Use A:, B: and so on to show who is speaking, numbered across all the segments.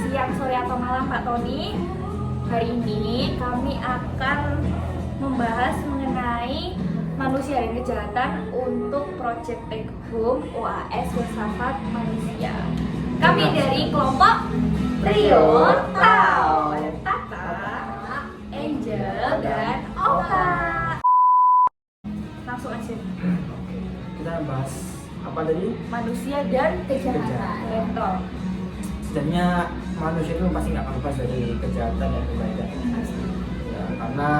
A: siang, sore, atau malam Pak Tony. Hari ini kami akan membahas mengenai manusia dan kejahatan untuk Project Take Home UAS Filsafat Manusia. Kami dari kelompok Trio Tau. Ada Tata, Angel, dan Oka. Langsung aja.
B: Kita bahas apa tadi?
A: Manusia dan kejahatan. Betul.
B: Sebenarnya manusia itu pasti nggak akan lepas dari kejahatan dan kebaikan. Ya, karena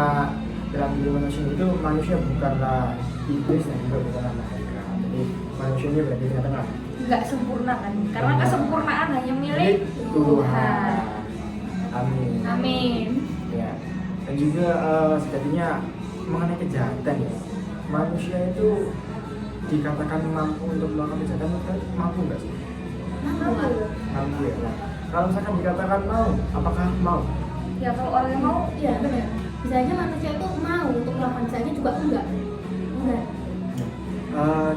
B: dalam diri manusia itu manusia bukanlah iblis dan juga bukanlah malaikat. Jadi manusia ini berada di tengah.
A: Nggak sempurna kan? Karena kesempurnaan hanya milik
B: Tuhan. Amin.
A: Amin.
B: Ya. Dan juga sejatinya mengenai kejahatan ya. Manusia itu dikatakan mampu untuk melakukan kejahatan, mampu nggak sih? Mampu ya. Nah, kalau misalkan dikatakan mau, apakah mau?
A: Ya kalau orang yang mau,
C: Iya benar. Bisa aja manusia itu mau untuk melakukan, bisa aja juga enggak.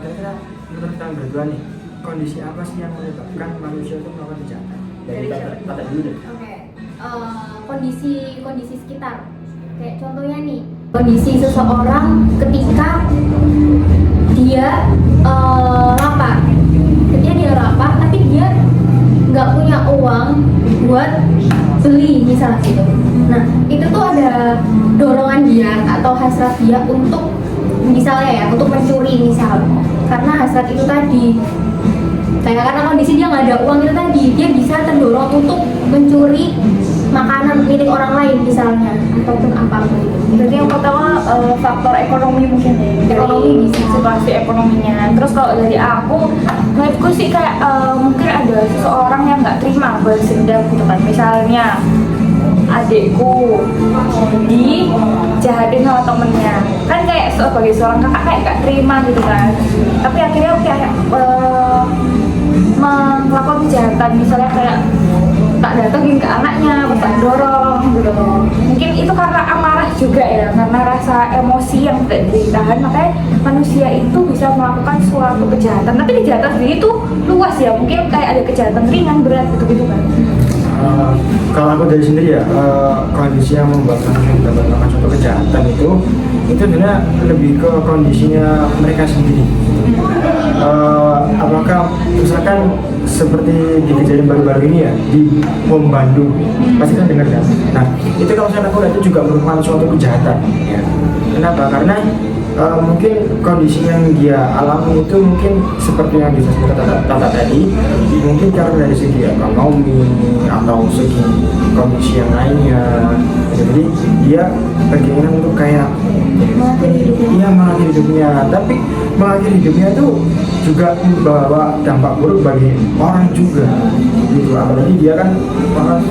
B: Kira-kira menurut kalian berdua nih, kondisi apa sih yang menyebabkan manusia itu melakukan kejahatan? Dari tata dulu deh.
C: Oke. Kondisi sekitar. Kayak contohnya nih, kondisi seseorang ketika dia lapar. Ketika dia lapar, tapi dia nggak punya uang buat beli misalnya gitu. Nah itu tuh ada dorongan dia atau hasrat dia untuk misalnya ya untuk mencuri misal, karena hasrat itu tadi karena kondisi dia nggak ada uang itu tadi, dia bisa terdorong untuk mencuri makanan milik orang lain misalnya ataupun apapun itu.
A: jadi yang pertama faktor ekonomi mungkin ya.
C: Ekonomi bisa.
A: Situasi ekonominya. Terus kalau dari aku, menurutku sih kayak mungkin ada seseorang yang nggak terima balas dendam gitu kan. Misalnya adikku dijahatin sama temennya, kan kayak sebagai seorang kakak kayak gak terima gitu kan. Tapi akhirnya aku kayak melakukan kejahatan, misalnya kayak tak datengin ke anaknya, tak dorong gitu. Mungkin itu karena amarah juga ya, karena rasa emosi yang tidak ditahan, makanya manusia itu bisa melakukan suatu kejahatan. Tapi kejahatan sendiri itu luas ya, mungkin kayak ada kejahatan ringan, berat gitu-gitu kan.
B: Kalau aku dari sendiri ya, kondisi yang membuat manusia dapat melakukan suatu kejahatan itu sebenarnya lebih ke kondisinya mereka sendiri. Apakah misalkan seperti di kejadian baru-baru ini ya di Bom Bandung, pasti kan dengar kan? Nah itu kalau saya lakukan itu juga merupakan suatu kejahatan. Ya. Kenapa? Karena mungkin kondisi yang dia alami itu mungkin seperti yang disebutkan Tata tadi, mungkin karena dari segi ekonomi atau segi kondisi yang lainnya. Jadi dia berkeinginan untuk kayak mengakhiri hidupnya, tapi mengakhiri hidupnya itu juga membawa dampak buruk bagi orang juga gitu. Apalagi dia kan melakukan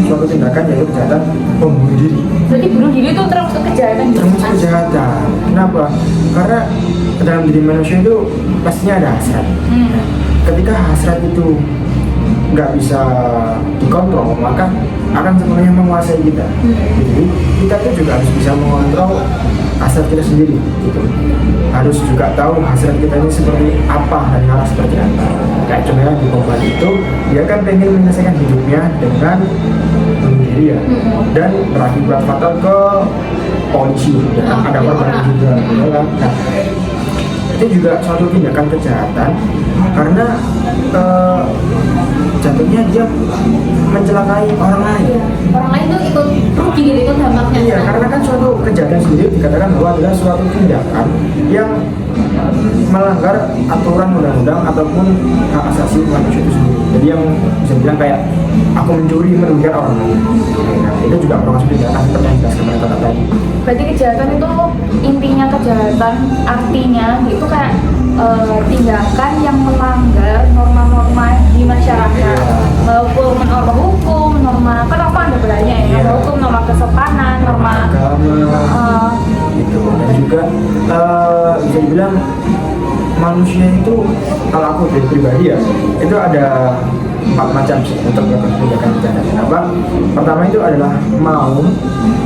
B: suatu tindakan yaitu kejahatan membunuh diri.
A: Jadi bunuh diri itu termasuk kejahatan gitu
B: Termasuk
A: kan?
B: kejahatan. Kenapa? Karena dalam diri manusia itu pastinya ada hasrat. Ketika hasrat itu nggak bisa dikontrol, maka akan semuanya menguasai kita. Jadi kita tuh juga harus bisa mengontrol hasrat kita sendiri gitu. Harus juga tahu hasrat kita ini seperti apa dan harus seperti apa. Kayak contohnya di korban itu, dia kan pengen menyelesaikan hidupnya dengan bunuh diri ya, dan berakibat fatal ke polisi. Ada korban juga. Nah, itu juga suatu tindakan kejahatan karena jatuhnya dia mencelakai orang lain.
C: Orang lain tuh ikut rugi gitu, ikut dampaknya.
B: Iya, karena kan suatu kejahatan sendiri dikatakan bahwa adalah suatu tindakan yang melanggar aturan undang-undang ataupun hak asasi manusia itu sendiri. Jadi yang bisa bilang kayak aku mencuri merugikan orang lain. Nah, itu juga merupakan tindakan seperti yang dijelaskan oleh Tata tadi.
A: Berarti kejahatan itu intinya kejahatan artinya itu kayak tindakan yang melanggar norma-norma di masyarakat, norma hukum, norma kan apa ada banyak ya, norma hukum, norma kesopanan, norma
B: agama, gitu. Dan juga bisa dibilang manusia itu, kalau aku dari pribadi ya, itu ada 4 macam sih untuk melakukan tindakan kejahatan. Kenapa? Pertama itu adalah mau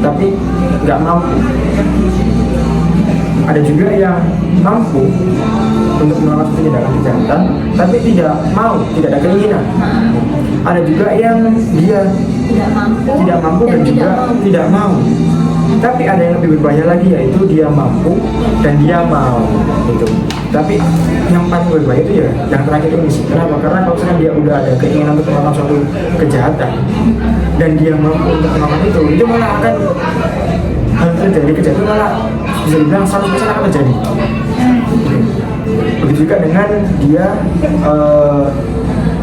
B: tapi nggak mampu. Ada juga yang mampu untuk melakukan tindakan kejahatan tapi tidak mau, tidak ada keinginan. ada juga yang dia
C: tidak mampu
B: dan juga tidak mau. Tapi ada yang lebih berbahaya lagi, yaitu dia mampu dan dia mau gitu. Tapi yang paling berbahaya itu ya yang terakhir ini sih. Kenapa? Karena kalau misalkan dia udah ada keinginan untuk melakukan suatu kejahatan dan dia mampu untuk melakukan itu malah akan hal terjadi, kejahatan malah bisa dibilang 100% akan terjadi. Begitu juga dengan dia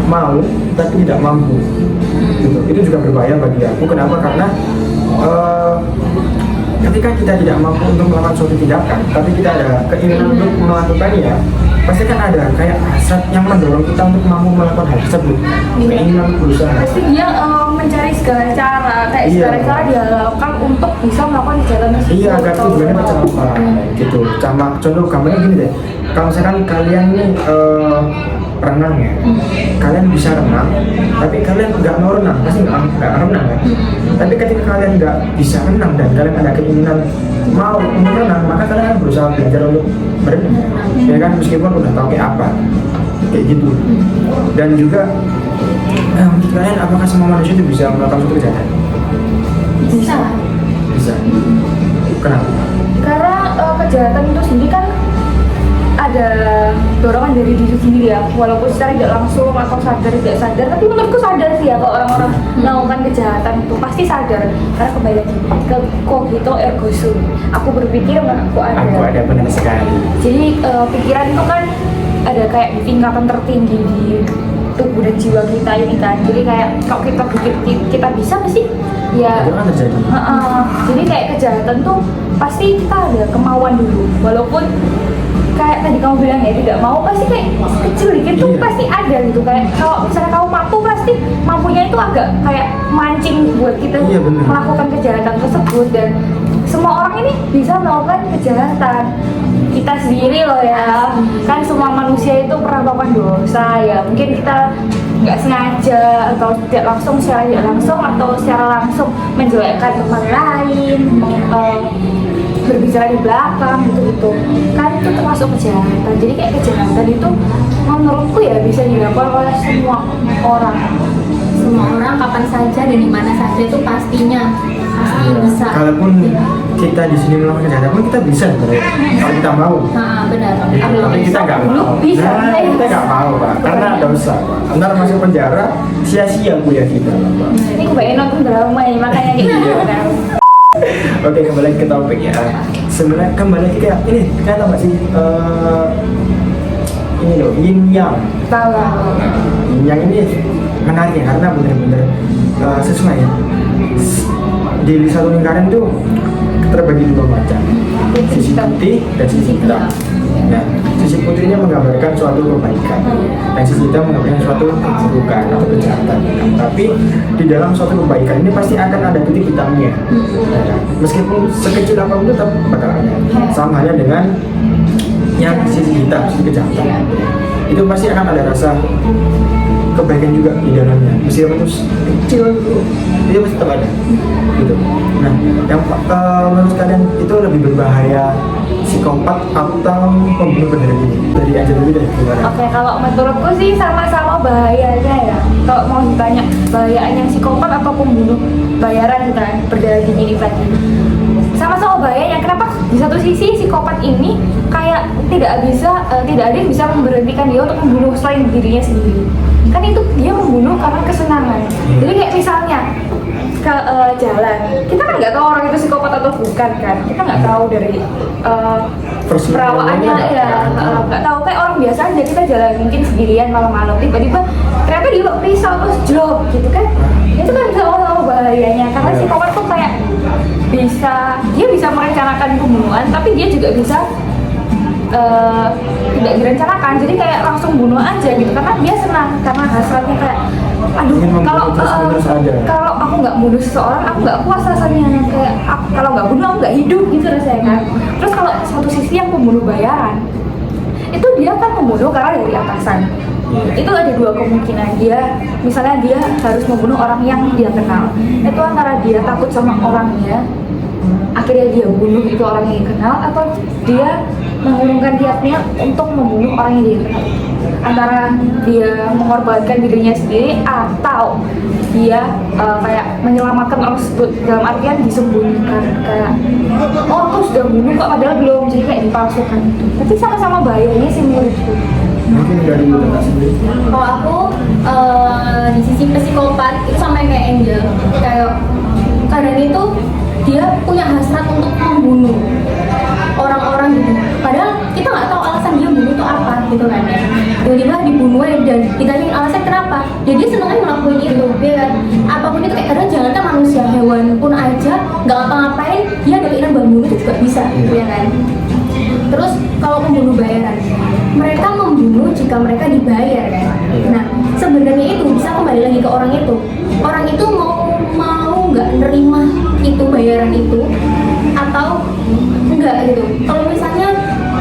B: mau tapi tidak mampu gitu. Itu juga berbahaya bagi aku. Kenapa? Karena ketika kita tidak mampu untuk melakukan suatu tindakan tapi kita ada keinginan untuk melakukannya, pasti kan ada kayak hasrat yang mendorong kita untuk mampu melakukan hal tersebut, keinginan berusaha.
A: Pasti dia mencari segala cara, kayak
B: Iya.
A: segala cara dia lakukan untuk bisa melakukan kejahatan tersebut.
B: Iya, agar tujuannya macam apa gitu. Sama contoh gambarnya gini deh, kalau misalkan kalian nih renang ya, kalian bisa renang tapi kalian nggak mau renang, pasti nggak renang kan. Tapi ketika kalian nggak bisa renang dan kalian ada keinginan mau untuk renang, maka kalian akan berusaha belajar untuk berenang, ya kan, meskipun udah tahu kayak apa, kayak gitu. Dan juga menurut kalian apakah semua manusia itu bisa melakukan suatu kejahatan?
C: Bisa.
B: Bisa. Kenapa?
A: Karena kejahatan itu sendiri kan ada dorongan dari diri sendiri ya, walaupun secara tidak langsung atau sadar tidak sadar, tapi menurutku sadar sih ya kalau orang-orang melakukan kejahatan itu pasti sadar, karena kembali lagi ke cogito ergo sum, aku berpikir aku ada.
B: Aku ada, benar sekali.
A: Jadi pikiran itu kan ada kayak di tingkatan tertinggi di tubuh dan jiwa kita ini kan, jadi kayak kalau kita pikir kita bisa pasti ya.
B: Itu kan terjadi.
A: Jadi kayak kejahatan tuh pasti kita ada kemauan dulu, walaupun kayak tadi kamu bilang ya tidak mau, pasti kayak kecil dikit tuh
B: Iya.
A: pasti ada gitu. Kayak kalau misalnya kamu mampu, pasti mampunya itu agak kayak mancing buat kita
B: Iya, bener.
A: melakukan kejahatan tersebut. Dan semua orang ini bisa melakukan kejahatan, kita sendiri loh ya, kan semua manusia itu pernah melakukan dosa ya, mungkin kita nggak sengaja atau tidak langsung, secara tidak langsung atau secara langsung menjelekkan teman lain, berbicara di belakang gitu kan, itu termasuk kejahatan. Jadi kayak kejahatan itu menurutku ya bisa dilakukan oleh semua orang.
C: Semua orang kapan saja dan di mana saja itu pasti bisa.
B: Kalaupun kita di sini melakukan kejahatan pun kita bisa sebenarnya kalau kita mau.
C: Benar.
B: Tapi kita nggak mau.
A: Bisa.
B: Nah, kita nggak mau, Pak, karena dosa, Pak. Ntar masuk penjara, sia-sia kuliah kita, Pak.
A: Ini kebanyakan nonton drama ya, makanya kayak gitu kan.
B: Oke, kembali ke topik ya. Sebenarnya kembali lagi kayak ini, kalian tahu nggak sih ini loh, yin yang.
A: Tahu lah.
B: Yin yang ini menarik ya, karena benar-benar sesuai ya. Di satu lingkaran itu terbagi dua macam, sisi putih dan sisi hitam. Nah, sisi putihnya menggambarkan suatu kebaikan dan sisi hitam menggambarkan suatu keburukan atau kejahatan. Tapi di dalam suatu kebaikan ini pasti akan ada titik hitamnya. Nah, meskipun sekecil apapun tetap bakal ada. Sama halnya dengan yang sisi hitam, sisi kejahatan. Itu pasti akan ada rasa kebaikan juga di dalamnya, meskipun itu kecil itu pasti tetap ada gitu. Nah, yang menurut kalian itu lebih berbahaya, psikopat atau pembunuh beneran ini? Dari aja dulu deh, gimana?
A: Oke, kalau menurutku sih sama-sama bahayanya ya. Kalau mau ditanya bahayanya psikopat atau pembunuh bayaran gitu kan, berdarah dingin ini tadi, sama-sama bahayanya. Kenapa? Di satu sisi psikopat ini kayak tidak ada yang bisa memberhentikan dia untuk membunuh selain dirinya sendiri. Kan itu dia membunuh karena kesenangan. Jadi kayak misalnya ke jalan, kita kan nggak tahu orang itu psikopat atau bukan kan, kita nggak tahu dari perawaannya ya, nggak tahu. Kayak orang biasa aja kita jalan mungkin sendirian malam-malam, tiba-tiba ternyata dia bawa pisau terus jog gitu kan, itu kan sama-sama bahayanya. Karena psikopat tuh kayak dia bisa merencanakan pembunuhan, tapi dia juga bisa tidak direncanakan, jadi kayak langsung bunuh aja gitu, karena dia senang, karena hasratnya kayak aduh, kalau aku nggak bunuh seseorang aku nggak puas rasanya, kayak kalau nggak bunuh aku nggak hidup gitu rasanya kan. Terus kalau satu sisi yang pembunuh bayaran itu dia kan membunuh karena dari atasan. Itu ada dua kemungkinan, misalnya dia harus membunuh orang yang dia kenal, itu antara dia takut sama orangnya akhirnya dia bunuh itu orang yang dia kenal, atau dia mengurungkan niatnya untuk membunuh orang yang dia kenal. antara dia mengorbankan dirinya sendiri atau dia kayak menyelamatkan orang tersebut, dalam artian disembunyikan kayak oh aku sudah bunuh kok padahal belum, jadi kayak dipalsukan. Tapi sama-sama bahayanya sih menurutku.
B: Mungkin dari kakak sendiri.
C: Kalau aku di sisi psikopat itu sama kayak Angel, kayak kadang itu dia punya hasrat untuk membunuh orang-orang gitu. Padahal kita nggak tahu alasan dia bunuh itu apa gitu kan ya. Tiba-tiba dibunuh aja dan ditanyain alasan kenapa. Jadi dia seneng aja ngelakuin itu, ya kan. Apapun itu kayak kadang jangankan manusia, hewan pun aja nggak ngapa-ngapain dia ada keinginan membunuh itu juga bisa, ya kan. Terus kalau pembunuh bayaran, mereka membunuh jika mereka dibayar kan. Nah sebenarnya itu bisa kembali lagi ke orang itu. Orang itu mau nggak nerima itu bayaran itu atau enggak gitu. Kalau misalnya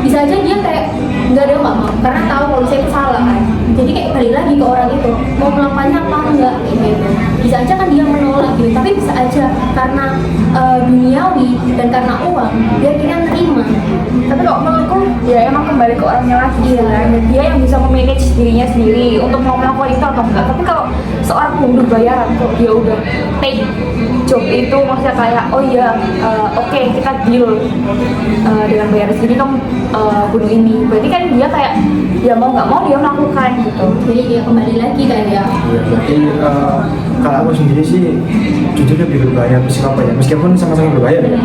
C: bisa aja dia kayak enggak, dia nggak mau karena tahu kalau saya itu salah kan. Jadi kayak balik lagi ke orang itu mau melakukannya apa enggak gitu. Bisa aja kan dia menolak gitu, tapi bisa aja karena duniawi dan karena uang dia akhirnya nerima.
A: Tapi kalau menurutku ya emang kembali ke orangnya lagi ya, dan dia yang bisa memanage dirinya sendiri untuk mau melakukan itu atau enggak. Tapi kalau seorang pembunuh bayaran kok dia udah take job itu, maksudnya kayak oh iya oke, kita deal dengan bayaran segini kamu bunuh ini, berarti kan dia kayak ya mau nggak mau dia melakukan gitu.
C: Jadi dia kembali lagi kan ya.
B: Iya, berarti kalau aku sendiri sih jujur lebih berbahaya psikopat ya, meskipun sama-sama berbahaya ya.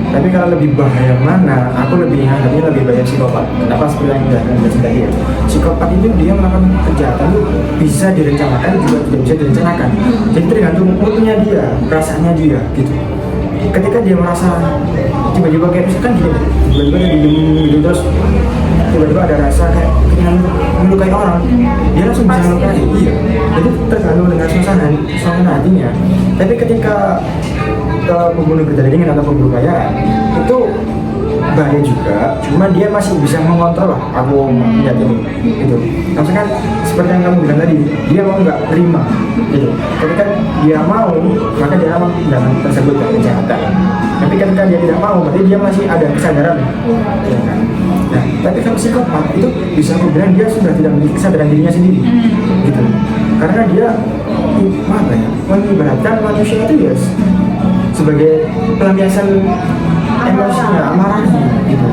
B: Tapi kalau lebih bahaya mana, aku lebih anggapnya lebih bahaya psikopat. Kenapa? Seperti yang udah jelasin tadi ya. Psikopat itu dia melakukan kejahatan itu bisa direncanakan juga tidak bisa direncanakan. Jadi tergantung moodnya dia, perasaannya dia gitu. Ketika dia merasa tiba-tiba kayak misalkan gini, tiba-tiba dia diem gitu terus tiba-tiba ada rasa kayak ingin melukai orang, dia langsung bisa melukai. Iya, jadi tergantung dengan suasana hatinya. Tapi ketika pembunuh berdarah dingin atau pembunuh bayaran itu bahaya juga, cuma dia masih bisa mengontrol lah. Aku lihat ini gitu. Maksudnya kan seperti yang kamu bilang tadi, dia mau nggak terima gitu. Ketika dia mau, maka dia akan tindakan tersebut dengan kejahatan. Tapi ketika dia tidak mau, berarti dia masih ada kesadaran, ya kan? Nah, tapi kalau psikopat itu bisa aku bilang dia sudah tidak memiliki kesadaran dirinya sendiri, gitu. Karena dia apa ya, mengibaratkan manusia itu ya sebagai pelampiasan emosinya, amarahnya, gitu.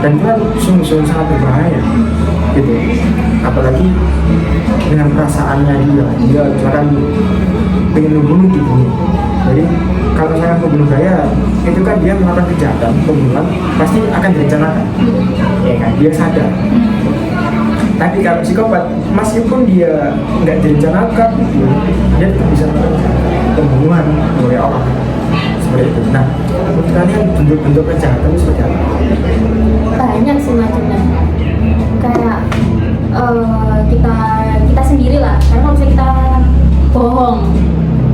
B: Dan itu kan sungguh-sungguh sangat berbahaya, gitu. Apalagi dengan perasaannya dia misalkan pengen membunuh dibunuh. Jadi kalau saya pembunuh bayaran, itu kan dia melakukan kejahatan, pembunuhan pasti akan direncanakan, ya kan? Dia sadar. Tapi kalau psikopat, meskipun dia nggak direncanakan, dia tetap bisa melakukan pembunuhan oleh orang seperti itu. Nah, menurut kalian bentuk-bentuk kejahatan itu seperti apa?
C: Banyak sih macamnya. Kayak kita sendiri lah. Karena kalau misalnya kita bohong,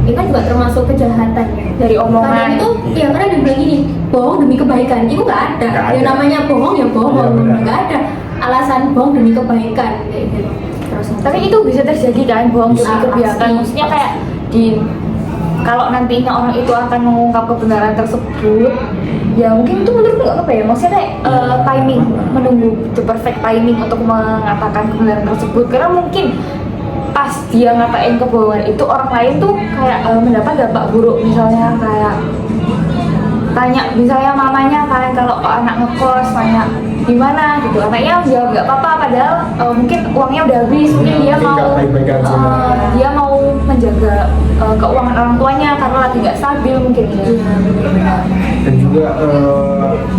C: itu kan juga termasuk kejahatan
A: Dari omongan.
C: Kadang itu ya karena dibilang gini, bohong demi kebaikan itu nggak ada.
B: Nggak
C: Ya
B: ada.
C: namanya bohong ya bohong,
B: Iya, benar.
C: nggak ada alasan bohong demi kebaikan kayak gitu. Terus
A: Tapi itu bisa terjadi kan, bohong demi
C: Bisa,
A: kebiasaan.
C: pasti.
A: Maksudnya kayak kalau nantinya orang itu akan mengungkap kebenaran tersebut, ya mungkin itu menurutku nggak apa ya, maksudnya kayak timing, menunggu the perfect timing untuk mengatakan kebenaran tersebut. Karena mungkin pas dia ngatain kebohongan itu, orang lain tuh kayak mendapat dampak buruk, misalnya kayak tanya misalnya mamanya kan, kalau anak ngekos tanya gimana gitu, anaknya jawab nggak apa-apa padahal mungkin uangnya udah habis, mungkin dia
B: Mungkin
A: mau
B: nggak baik-baik aja.
A: dia mau menjaga keuangan orang tuanya karena lagi nggak stabil mungkin ya.
B: Dan juga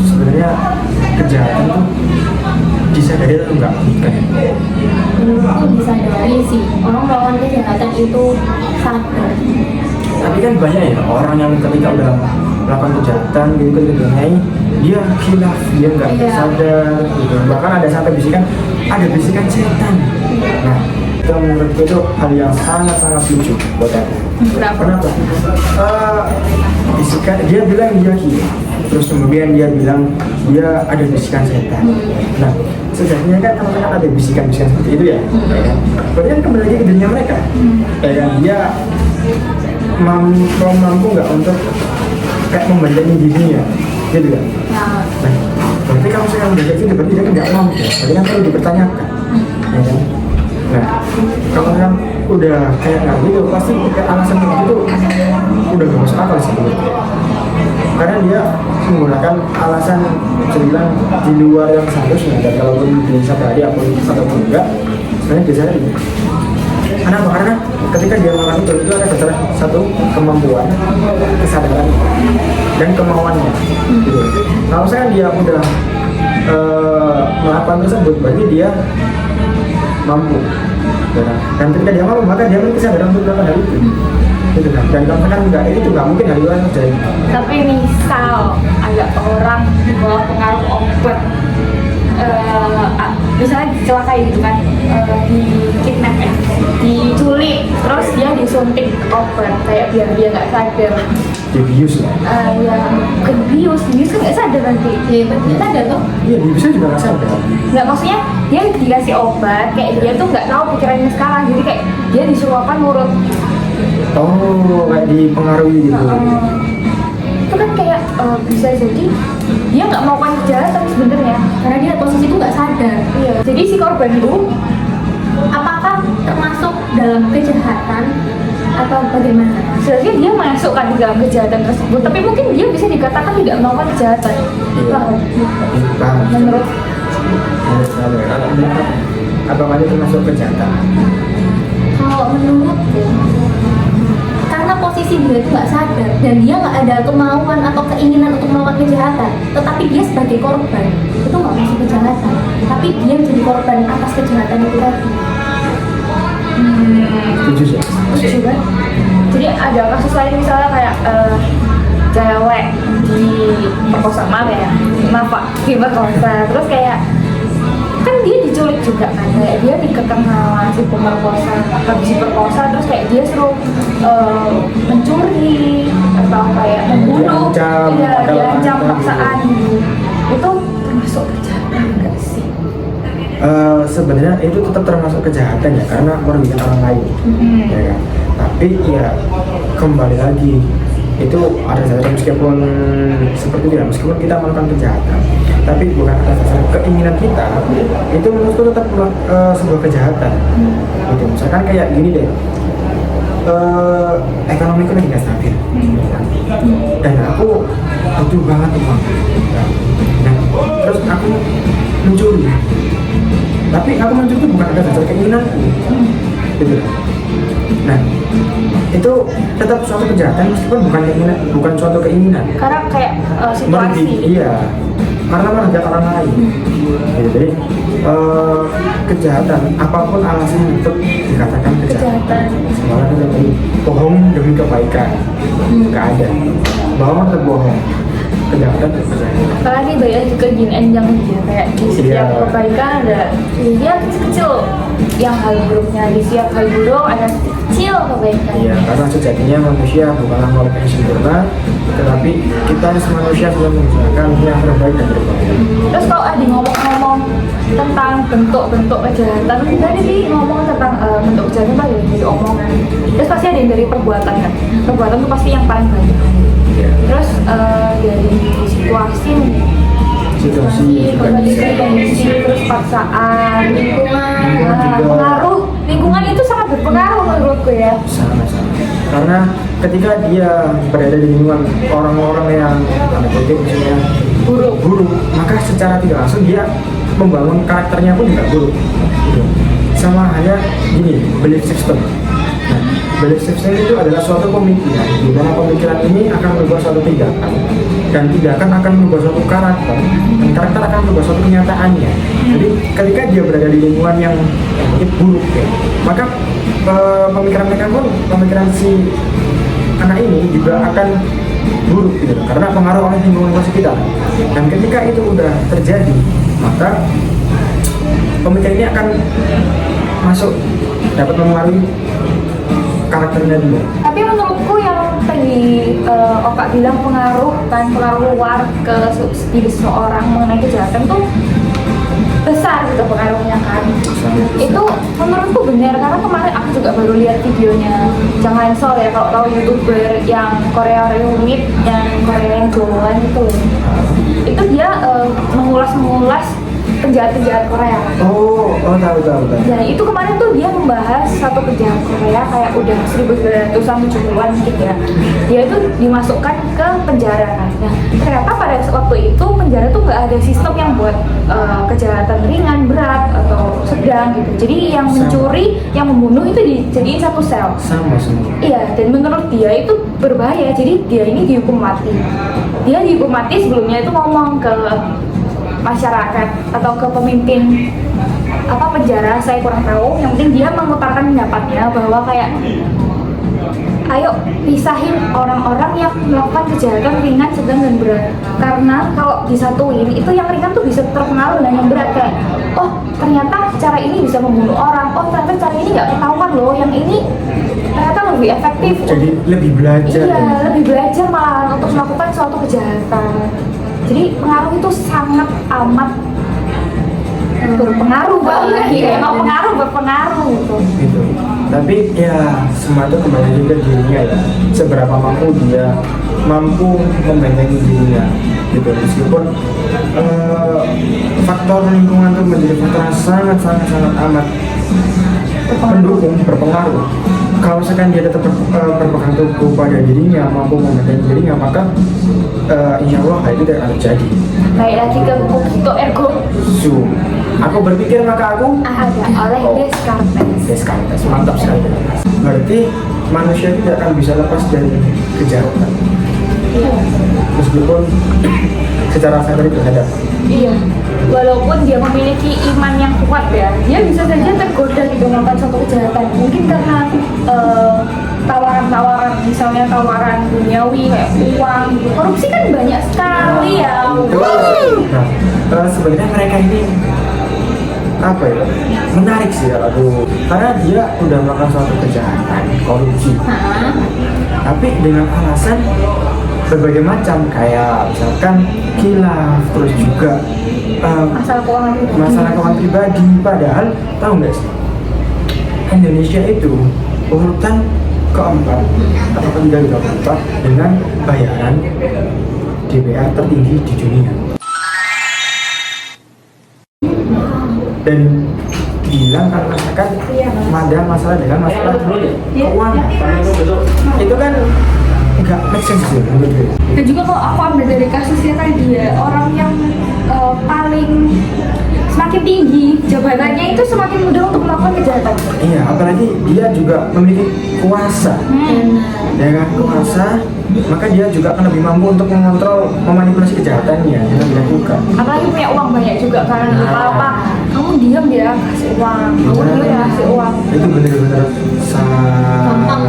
B: sebenarnya kejahatan itu disadari atau enggak? Kan?
C: menurutku disadari sih orang melakukan kejahatan itu sadar.
B: Tapi kan banyak ya orang yang ketika udah melakukan kejahatan gitu ke dunia dia khilaf, dia nggak
C: Iya.
B: sadar gitu. Bahkan ada sampai ada bisikan setan. Nah, itu menurutku itu hal yang sangat-sangat lucu buat aku. Kenapa? Bisikan, dia bilang dia gila, terus kemudian dia bilang dia ada bisikan setan. Nah, sejatinya kan teman-teman ada bisikan-bisikan seperti itu ya, ya kan? Berarti kan kembali lagi ke dirinya mereka, ya kan? Dia mampu nggak untuk kayak membentengi dirinya, gitu kan?
C: Nah,
B: Nah, berarti kalau saya menjaga itu berarti dia kan nggak mampu, berarti kan perlu dipertanyakan, ya kan? Nah, kalau yang udah kayak gitu pasti alasan kayak gitu udah gak masuk akal sih menurutku. Karena dia menggunakan alasan bisa bilang di luar yang seharusnya, dan kalaupun disadari ataupun enggak sebenarnya disadari. Kenapa? Karena ketika dia melakukan itu ada satu kemampuan, kesadaran, dan kemauannya gitu. Kalau misalnya dia udah melakukan tersebut, berarti dia mampu. Dan ketika dia mampu, maka dia memiliki kesadaran untuk melakukan hal itu. Gitu kan? Dan kalau misalkan enggak, itu nggak mungkin hal itu akan terjadi.
A: Tapi misal ada orang di bawah pengaruh obat, misalnya dicelakai gitu kan, di kidnap, diculik, terus dia disuntik obat kayak biar dia nggak sadar.
B: Dibius lah.
A: Ya bukan bius kan nggak sadar nanti.
C: Ya nggak sadar tuh.
B: Iya, dibiusnya juga nggak sadar.
A: Nggak, maksudnya dia dikasih obat kayak dia tuh nggak tahu pikirannya sekarang, jadi kayak dia disuruh apa nurut.
B: Oh, kayak dipengaruhi gitu.
A: Itu kan kayak bisa jadi dia nggak mau melakukan kejahatan sebenarnya
C: Karena dia posisi itu nggak sadar.
A: iya. Jadi si korban itu
C: Apakah termasuk dalam kejahatan atau bagaimana?
A: sebenarnya dia masuk kan di dalam kejahatan tersebut, tapi mungkin dia bisa dikatakan tidak melakukan kejahatan.
B: Iya. Paham.
A: Menurut
B: Apakah itu termasuk kejahatan?
C: Kalau menurutku, karena posisi dia itu nggak sadar dan dia nggak ada kemauan atau keinginan untuk melakukan kejahatan, tetapi dia sebagai korban itu nggak masuk kejahatan, tapi dia menjadi korban atas kejahatan itu tadi.
B: Setuju sih.
A: setuju kan? Jadi ada kasus lain misalnya kayak cewek diperkosa, maaf ya, diperkosa, terus kayak kan dia diculik juga kan, kayak dia dikekang sama si pemerkosa, habis diperkosa terus kayak dia suruh mencuri atau kayak membunuh,
B: Diancam,
A: iya,
B: atau
A: diancam
B: apa
A: paksaan gitu. Itu termasuk kejahatan nggak sih?
B: Sebenarnya itu tetap termasuk kejahatan ya, karena merugikan orang lain, ya kan? Tapi ya kembali lagi itu ada dasar, meskipun seperti itu ya, meskipun kita melakukan kejahatan, tapi bukan atas dasar keinginan kita, itu menurutku tetap sebuah kejahatan. Gitu. Misalkan kayak gini deh, ekonomiku lagi nggak stabil, ya kan? Dan aku butuh banget uang, nah, terus aku mencuri, tapi aku mencuri itu bukan atas dasar keinginanku, gitu. Nah, itu tetap suatu kejahatan meskipun bukan suatu keinginan.
A: Karena kayak situasi.
B: Iya, karena merugikan orang lain. Gitu. Jadi kejahatan apapun alasan untuk dikatakan kejahatan. Semuanya tadi bohong demi kebaikan, nggak ada. Bohong atau bohong, kejahatan itu kejahatan.
A: Karena ini banyak juga yin and yang dia kayak di setiap
B: Iya.
A: kebaikan ada dia kecil-kecil yang hal buruknya, di setiap hal buruk ada kecil kebaikan.
B: Iya, karena sejatinya manusia bukanlah makhluk yang sempurna, tetapi kita manusia sudah menggunakan yang terbaik dan terbaik.
A: Terus kalau ada ngomong-ngomong tentang bentuk-bentuk kejahatan, tadi sih ngomong tentang bentuk kejahatan apa ya dari omongan. Terus pasti ada yang dari perbuatan kan. Perbuatan itu pasti yang paling banyak.
B: Iya.
A: Terus dari situasi kondisi, terus paksaan, lingkungan, pengaruh. Lingkungan itu sangat berpengaruh menurutku ya.
B: Sama-sama. Karena ketika dia berada di lingkungan orang-orang yang tanda kutip misalnya buruk, maka secara tidak langsung dia membangun karakternya pun juga buruk. Gitu. Sama halnya gini, belief system. Nah, belief system itu adalah suatu pemikiran, di mana pemikiran ini akan merubah suatu tindakan, dan tindakan akan merubah suatu karakter, dan karakter akan merubah suatu kenyataannya. Jadi ketika dia berada di lingkungan yang mungkin buruk ya, maka pemikiran mereka pun, pemikiran si anak ini juga akan buruk gitu, karena pengaruh oleh lingkungan sekitar. Dan ketika itu udah terjadi, maka pemikiran ini akan masuk, dapat mempengaruhi karakternya dia.
A: Tapi menurutku yang tadi Oka bilang pengaruh luar ke diri seseorang mengenai kejahatan tuh besar gitu pengaruhnya kan. Itu menurutku benar, karena kemarin aku juga baru lihat videonya Jangan Sol ya, kalau tahu YouTuber yang Korea Reunit, yang Korea yang jualan itu dia mengulas penjahat-penjahat Korea.
B: Oh tahu.
A: Dan itu kemarin tuh dia membahas satu penjahat Korea kayak udah 1970-an mungkin ya. Dia itu dimasukkan ke penjara kan. Nah, ternyata pada waktu itu penjara tuh nggak ada sistem yang buat kejahatan ringan, berat atau sedang gitu. Jadi yang mencuri, yang membunuh itu dijadiin satu sel.
B: Sama semua.
A: Iya, dan menurut dia itu berbahaya. Jadi dia ini dihukum mati. Dia dihukum mati sebelumnya itu ngomong ke masyarakat atau ke pemimpin penjara, saya kurang tahu. Yang penting dia mengutarakan pendapatnya bahwa kayak ayo pisahin orang-orang yang melakukan kejahatan ringan, sedang dan berat. Karena kalau disatuin itu yang ringan tuh bisa terpengaruh dengan yang berat kayak oh ternyata cara ini bisa membunuh orang, oh ternyata cara ini nggak ketahuan loh, yang ini ternyata lebih efektif.
B: Jadi lebih belajar.
A: Iya, lebih belajar malah untuk melakukan suatu kejahatan. Jadi pengaruh itu sangat amat berpengaruh banget ya, emang berpengaruh
B: gitu. Tapi ya semua itu kembali juga dirinya ya, seberapa mampu dia membentengi dirinya gitu. Meskipun faktor lingkungan itu menjadi faktor yang sangat amat mendukung, berpengaruh. Kalau misalkan dia tetap berpegang teguh pada dirinya, mampu membentengi dirinya, maka insya Allah hal itu tidak akan terjadi.
A: Baik lagi ke Cogito ergo
B: Aku berpikir maka aku
A: ada oleh
B: Descartes. Mantap sekali. Berarti manusia tidak akan bisa lepas dari kejahatan.
A: Iya.
B: Meskipun secara sadar terhadap.
A: Iya. Walaupun dia memiliki iman yang kuat ya, dia bisa saja tergoda gitu melakukan suatu kejahatan. Mungkin karena tawaran-tawaran, misalnya tawaran duniawi kayak uang, korupsi kan banyak sekali ya.
B: Nah, sebenarnya mereka ini apa ya, menarik sih kalau aku, karena dia udah melakukan suatu kejahatan, korupsi, tapi dengan alasan berbagai macam kayak misalkan khilaf, terus juga masalah keuangan pribadi. Padahal tahu nggak sih, Indonesia itu urutan keempat atau ketiga dengan bayaran DPR tertinggi di dunia. Dan bilang kalau misalkan ada masalah dengan masalah keuangan, itu kan nggak make sense sih menurut gue.
A: Dan juga kalau aku ambil dari kasusnya tadi ya, orang yang paling semakin tinggi jabatannya itu semakin mudah untuk melakukan kejahatan.
B: Iya, apalagi dia juga memiliki kuasa. Dengan kuasa, maka dia juga akan lebih mampu untuk mengontrol, memanipulasi kejahatannya dengan dilakukan.
A: Apalagi punya uang banyak juga kan, apa kamu diam ya kasih uang, kamu diam ya kasih uang.
B: Itu benar-benar
C: gampang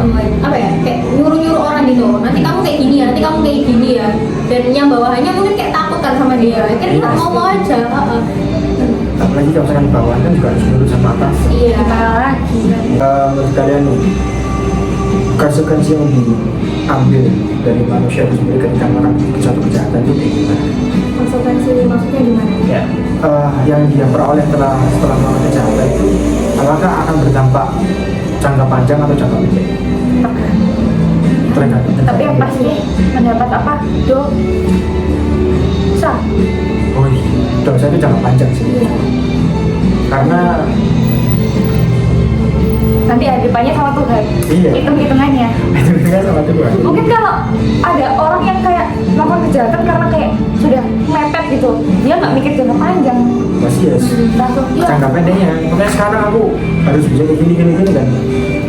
C: apa ya, kayak nyuruh-nyuruh orang gitu, nanti kamu kayak gini ya, nanti kamu kayak gini ya, dan yang bawahannya mungkin kayak takut kan sama dia, kan kita ngomong aja.
B: Apalagi kalau misalkan bawahan kan juga harus nurut sama atas.
C: Iya.
B: Menurut kalian nih, konsekuensi yang diambil dari manusia itu sendiri ketika melakukan suatu kejahatan itu gimana?
A: Konsekuensi maksudnya gimana?
B: Ya, yang dia peroleh setelah melakukan kejahatan itu apakah akan berdampak jangka panjang atau jangka pendek? Tergantung.
A: Tapi yang pasti mendapat apa? Dosa.
B: Oh iya, dosa itu jangka panjang sih.
A: Iya.
B: Karena
A: nanti hadapannya sama Tuhan.
B: Iya.
A: Hitung-hitungannya.
B: itu kan sama Tuhan.
A: Mungkin kalau ada orang yang kayak melakukan kejahatan karena kayak sudah mepet gitu, dia nggak mikir jangka panjang,
B: Masih ya.
A: langsung iya.
B: Jangka pendeknya. Makanya sekarang aku harus bisa kayak gini dan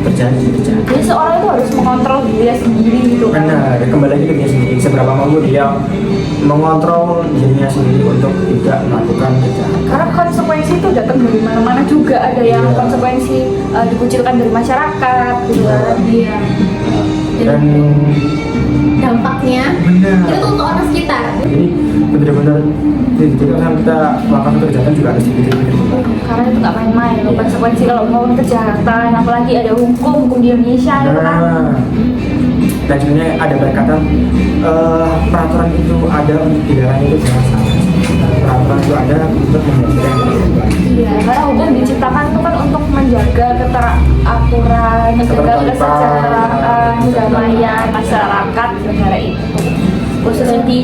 B: terjadi.
A: Jadi seorang itu harus mengontrol dirinya sendiri gitu kan.
B: Benar, kembali lagi ke dirinya sendiri. Seberapa mampu dia mengontrol dirinya sendiri untuk tidak melakukan kejahatan.
A: Karena konsekuensi itu datang dari mana-mana juga. Ada yang
B: Iya.
A: konsekuensi dikucilkan dari masyarakat gitu kan.
C: Iya.
B: Dan
C: dampaknya
B: benar.
C: itu untuk orang sekitar.
B: Jadi benar-benar jadi kan kita melakukan kejahatan juga harus dipikir-pikir.
A: Karena itu nggak main-main loh, konsekuensi kalau melakukan kejahatan, apalagi ada hukum di Indonesia itu kan.
B: Dan sebenarnya ada berkata peraturan itu ada untuk dilarang itu jangan salah. Peraturan itu ada untuk menjaga yang berubah.
A: Iya, karena hukum diciptakan itu kan untuk menjaga keteraturan, menjaga kesejahteraan, kedamaian masyarakat negara itu.
C: seperti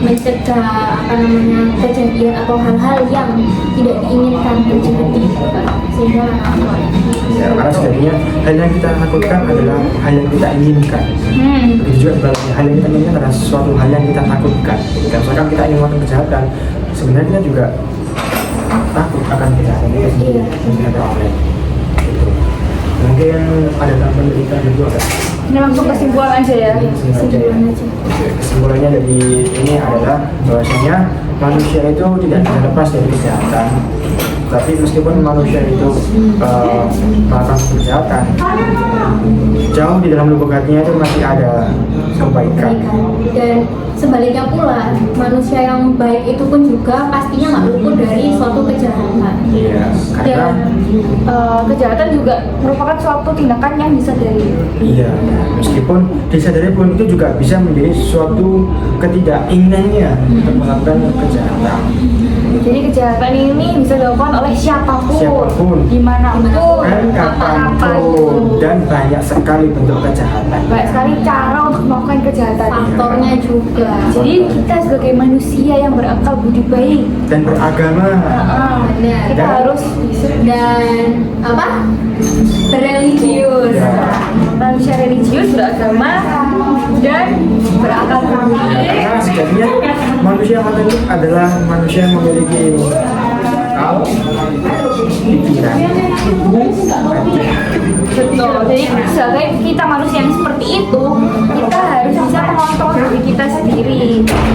C: mencegah apa namanya kejadian atau hal-hal yang tidak diinginkan terjadi sehingga
B: Ya, karena sebenarnya hal yang kita takutkan adalah hal yang kita inginkan. Begitu juga sebaliknya, hal yang kita inginkan adalah suatu hal yang kita takutkan. Ketika misalkan kita ingin melakukan kejahatan, sebenarnya kita juga takut akan kejahatan itu sendiri. Mungkin ada orang lain. Gitu. Mungkin ada tambahan dari kita berdua kan?
A: Ini langsung kesimpulan aja ya.
B: Kesimpulannya dari ini adalah bahwasanya manusia itu tidak bisa lepas dari kejahatan. Tapi meskipun manusia itu melakukan kejahatan, jauh di dalam lubuk hatinya itu masih ada kebaikan.
C: Dan sebaliknya pula manusia yang baik itu pun juga pastinya nggak luput dari suatu kejahatan.
B: Iya, karena
A: Dan kejahatan juga merupakan suatu tindakan yang disadari.
B: iya, meskipun disadari pun itu juga bisa menjadi suatu ketidakinginannya untuk melakukan kejahatan.
A: Jadi kejahatan ini bisa dilakukan oleh siapapun, dimanapun,
B: Dan kapanpun, dan banyak sekali bentuk kejahatan.
A: banyak sekali cara untuk melakukan kejahatan.
C: Faktornya juga.
A: Jadi kita sebagai manusia yang berakal budi baik,
B: Dan beragama.
C: Benar.
A: kita
B: Dan-
A: harus
C: Dan apa? Religius.
B: Ya.
A: manusia religius, beragama, dan berakal budi.
B: Karena sejatinya manusia yang itu adalah manusia yang memiliki akal, pikiran, hati.
A: Betul. Jadi sebagai kita manusia yang seperti itu, kita harus bisa mengontrol diri kita sendiri.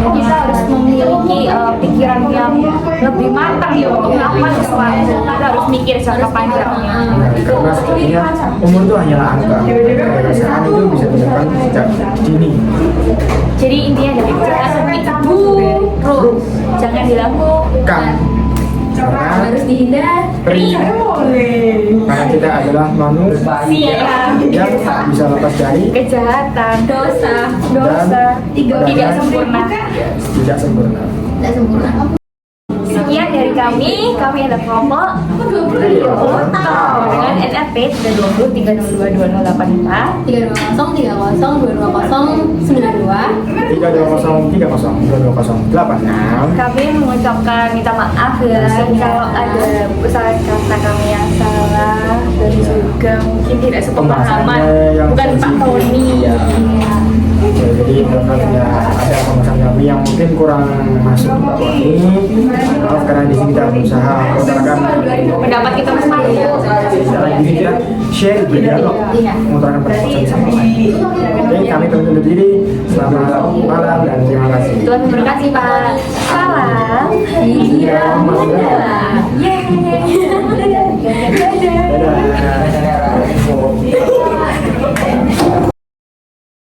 A: Kita harus memiliki pikiran yang lebih matang ya untuk melakukan sesuatu. Kita harus mikir jangka panjangnya.
B: Karena sejatinya umur itu hanyalah angka. Kedewasaan itu bisa dilakukan sejak dini.
A: Jadi intinya dari kejahatan itu buruk, jangan dilakukan.
B: Karena
C: Harus dihindari.
B: karena kita adalah manusia yang tak bisa lepas dari
A: Kejahatan, dosa, tidak sempurna.
B: tidak sempurna.
C: Tidak sempurna.
A: Sekian dari kami adalah kelompok dengan NRP 320 302 2084.
C: 320
A: Kami mengucapkan minta maaf ya kalau ada kesalahan kata kami yang salah dan juga mungkin tidak sepemahaman,
B: Pembahasannya yang
A: bukan Pak
B: sensitif.
A: Tony.
B: Iya. Ya, jadi kalau ada pembahasan kami yang mungkin kurang masuk ke bawah ini, maaf karena di sini kita berusaha mengutarakan
A: Pendapat kita masing-masing.
B: jadi kita share berdialog, mengutarakan pendapat satu sama lain. Oke, kami pamit undur diri. Selamat malam dan terima kasih.
A: Tuhan berkasih Pak. Salam. Iya. Yeay.
B: Dadah.